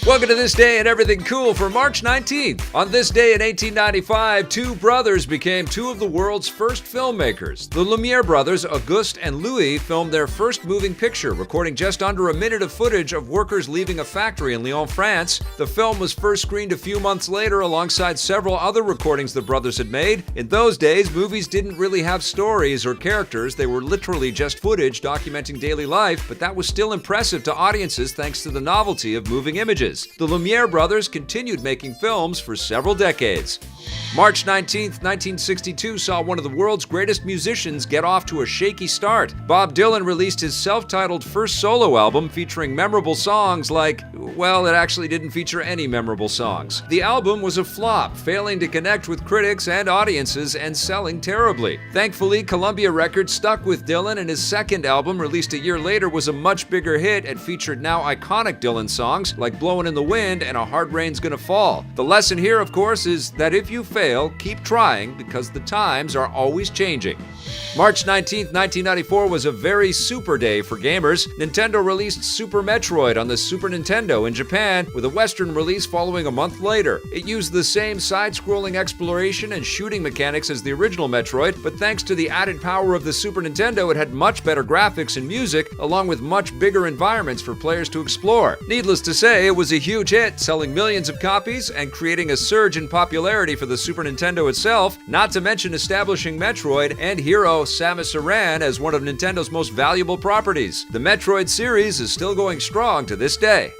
Welcome to This Day and Everything Cool for March 19th. On this day in 1895, two brothers became two of the world's first filmmakers. The Lumiere brothers, Auguste and Louis, filmed their first moving picture, recording just under a minute of footage of workers leaving a factory in Lyon, France. The film was first screened a few months later alongside several other recordings the brothers had made. In those days, movies didn't really have stories or characters. They were literally just footage documenting daily life, but that was still impressive to audiences thanks to the novelty of moving images. The Lumiere brothers continued making films for several decades. March 19, 1962 saw one of the world's greatest musicians get off to a shaky start. Bob Dylan released his self-titled first solo album featuring memorable songs like, well, it actually didn't feature any memorable songs. The album was a flop, failing to connect with critics and audiences and selling terribly. Thankfully, Columbia Records stuck with Dylan, and his second album, released a year later, was a much bigger hit and featured now iconic Dylan songs like Blowin' in the Wind and A Hard Rain's Gonna Fall. The lesson here, of course, is that if you fail, keep trying because the times are always changing. March 19, 1994 was a very super day for gamers. Nintendo released Super Metroid on the Super Nintendo in Japan, with a Western release following a month later. It used the same side-scrolling exploration and shooting mechanics as the original Metroid, but thanks to the added power of the Super Nintendo, it had much better graphics and music, along with much bigger environments for players to explore. Needless to say, it was a huge hit, selling millions of copies and creating a surge in popularity for the Super Nintendo itself, not to mention establishing Metroid and hero Samus Aran as one of Nintendo's most valuable properties. The Metroid series is still going strong to this day.